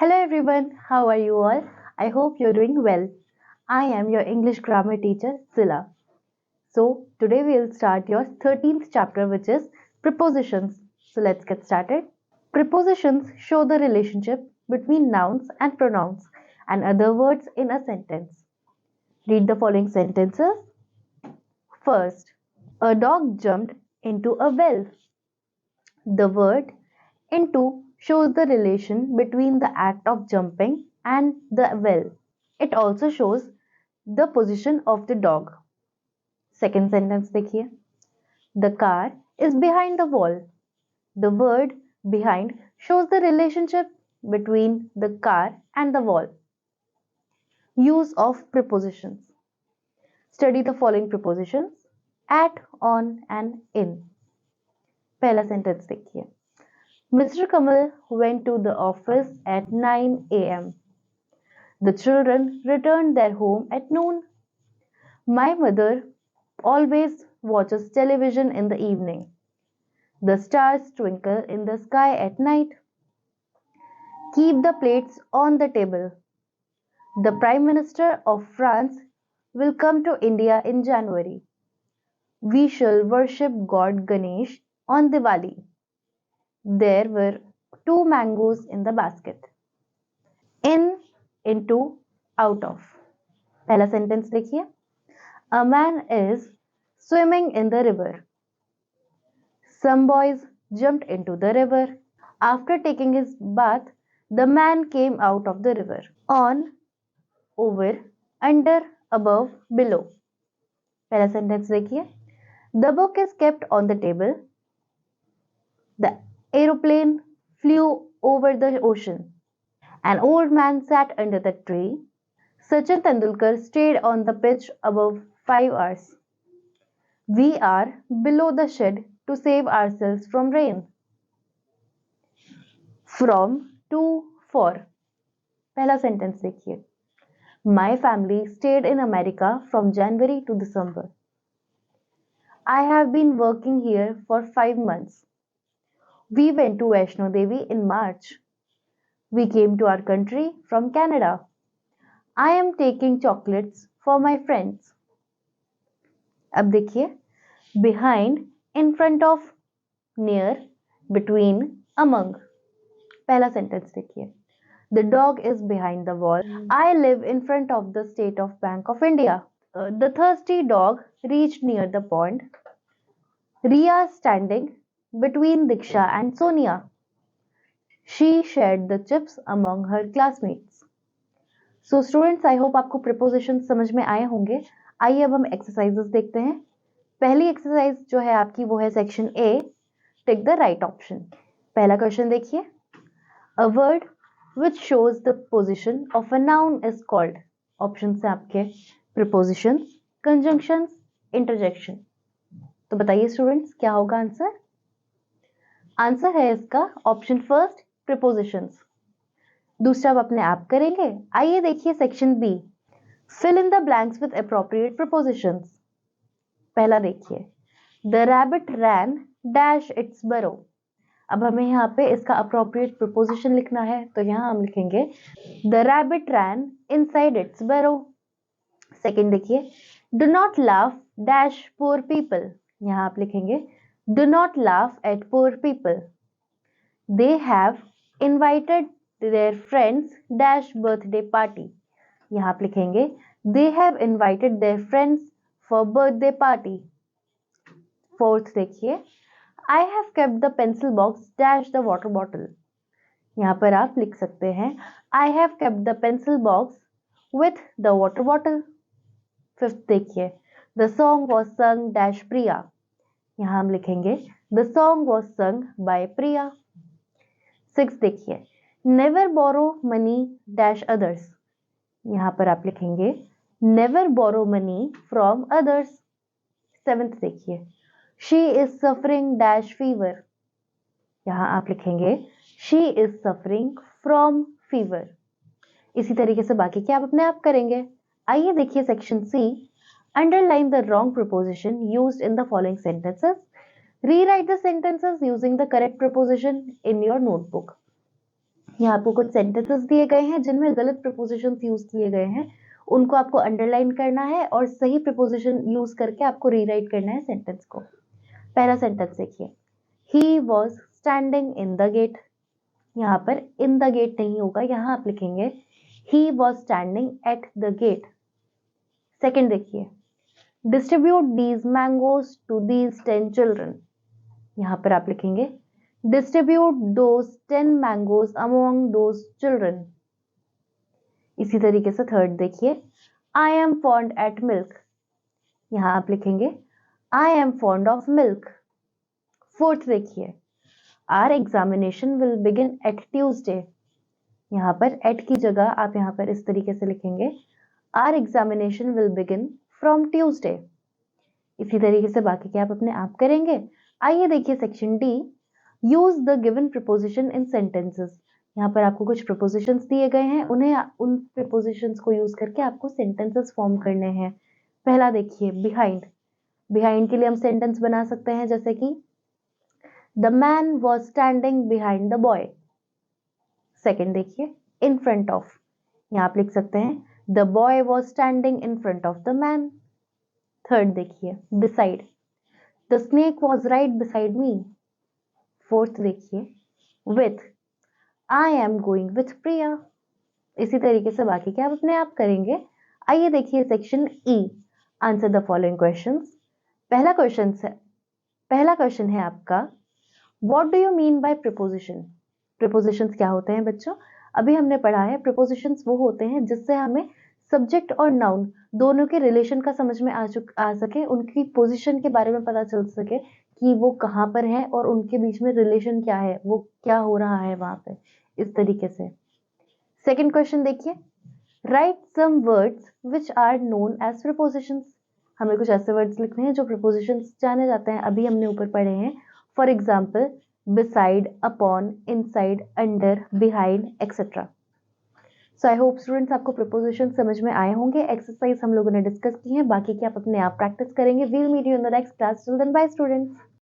Hello everyone, how are you all? I hope you're doing well. I am your English grammar teacher Zilla. So today we'll start your 13th chapter, which is prepositions. So let's get started. Prepositions show the relationship between nouns and pronouns and other words in a sentence. Read the following sentences. First, a dog jumped into a well. The word into shows the relation between the act of jumping and the well. It also shows the position of the dog. Second sentence देखिए. The car is behind the wall. The word behind shows the relationship between the car and the wall. Use of prepositions. Study the following prepositions: at, on and in. पहला sentence देखिए. Mr. Kamal went to the office at 9 a.m. The children returned their home at noon. My mother always watches television in the evening. The stars twinkle in the sky at night. Keep the plates on the table. The Prime Minister of France will come to India in January. We shall worship God Ganesh on Diwali. There were 2 mangoes in the basket. In, into, out of. पहला sentence देखिए. A man is swimming in the river. Some boys jumped into the river. After taking his bath, the man came out of the river. On, over, under, above, below. पहला sentence देखिए. The book is kept on the table. The aeroplane flew over the ocean. An old man sat under the tree. Sachin Tendulkar stayed on the pitch above 5 hours. We are below the shed to save ourselves from rain. From, to, for. पहला sentence देखिए. My family stayed in America from January to December. I have been working here for 5 months. We went to Vaishno Devi in March. We came to our country from Canada. I am taking chocolates for my friends. अब देखिए. Behind, in front of, near, between, among. पहला sentence देखिए. The dog is behind the wall. I live in front of the State of Bank of India. The thirsty dog reached near the pond. Riya standing between Diksha and Sonia. She shared the chips among her classmates. So students, I hope आपको prepositions समझ में आए होंगे. आइए अब हम exercises देखते हैं. पहली exercise जो है आपकी वो है section A. Take the right option. पहला question देखिए. A word which shows the position of a noun is called. Options हैं आपके prepositions, conjunctions, interjection. तो बताइए स्टूडेंट्स क्या होगा आंसर. आंसर है इसका ऑप्शन फर्स्ट prepositions. दूसरा आप अपने आप करेंगे. आइए देखिए section B. Fill in the blanks with appropriate prepositions. पहला देखिए. The rabbit ran dash its burrow. अब हमें यहाँ पे इसका appropriate preposition लिखना है तो यहाँ हम लिखेंगे The rabbit ran inside its burrow. Second देखिए. Do not laugh dash poor people. यहाँ आप लिखेंगे Do not laugh at poor people. They have invited their friends dash birthday party. यहाँ आप लिखेंगे They have invited their friends for birthday party. Fourth देखिए. I have kept the pencil box dash the water bottle. यहाँ पर आप लिख सकते हैं I have kept the pencil box with the water bottle. Fifth देखिए. The song was sung dash Priya. यहाँ हम लिखेंगे The song was sung by Priya. Six देखिए. Never borrow money dash others. यहाँ पर आप लिखेंगे Never borrow money from others. Seventh देखिए. She is suffering dash fever. यहाँ आप लिखेंगे She is suffering from fever. इसी तरीके से बाकी के आप अपने आप करेंगे. आइए देखिए section C. Underline the wrong preposition used in the following sentences. Rewrite the sentences using the correct preposition in your notebook. यहाँ आपको कुछ सेंटेंसेस दिए गए हैं जिनमें गलत प्रीपोजिशंस यूज किए गए हैं, उनको आपको अंडरलाइन करना है और सही प्रीपोजिशन यूज करके आपको रीराइट करना है सेंटेंस को। पहला सेंटेंस देखिए, he was standing in the gate. यहाँ पर इन द गेट नहीं होगा, यहाँ आप लिखेंगे he was standing at the gate. Second देखिए, distribute these mangoes to these 10 children. यहाँ पर आप लिखेंगे distribute those 10 mangoes among those children. इसी तरीके से थर्ड देखिए, I am fond at milk. यहाँ आप लिखेंगे I am fond of milk. Fourth देखिए, our examination will begin at Tuesday. यहाँ पर एट की जगह आप यहाँ पर इस तरीके से लिखेंगे are examination will begin from Tuesday. इसी तरीके से बाकी के आप अपने आप करेंगे। आइए देखिए section D, use the given preposition in sentences. यहाँ पर आपको कुछ प्रीपोजिशंस दिए गए हैं, उन्हें उन प्रीपोजिशंस को यूज करके आपको सेंटेंसेस फॉर्म करने हैं। पहला देखिए बिहाइंड। बिहाइंड के लिए हम सेंटेंस बना सकते हैं जैसे कि the man was standing behind the boy. Second देखिए इन फ्रंट ऑफ। यहाँ आप लिख सकते हैं the boy was standing in front of the man. Third देखिए beside, the snake was right beside me. Fourth देखिए with, I am going with Priya. इसी तरीके से बाकी के आप अपने आप करेंगे। आइए देखिए section E, answer the following questions. पहला क्वेश्चन है आपका, what do you mean by preposition. Prepositions क्या होते हैं बच्चों? अभी हमने पढ़ा है प्रीपोजिशंस वो होते हैं जिससे हमें सब्जेक्ट और नाउन दोनों के रिलेशन का समझ में आ सके, उनकी पोजीशन के बारे में पता चल सके कि वो कहाँ पर है और उनके बीच में रिलेशन क्या है, वो क्या हो रहा है वहां पे, इस तरीके से। सेकेंड क्वेश्चन देखिए, write some words which are known as prepositions. हमें कुछ ऐसे वर्ड्स लिखने हैं जो प्रीपोजिशंस जाने जाते हैं, अभी हमने ऊपर पढ़े हैं। For example beside, upon, inside, under, behind, etc. So I hope students आपको preposition समझ में आए होंगे। एक्सरसाइज हम लोगों ने डिस्कस की है, बाकी की आप अपने आप प्रैक्टिस करेंगे। We'll meet you in the next class. Till then, bye students.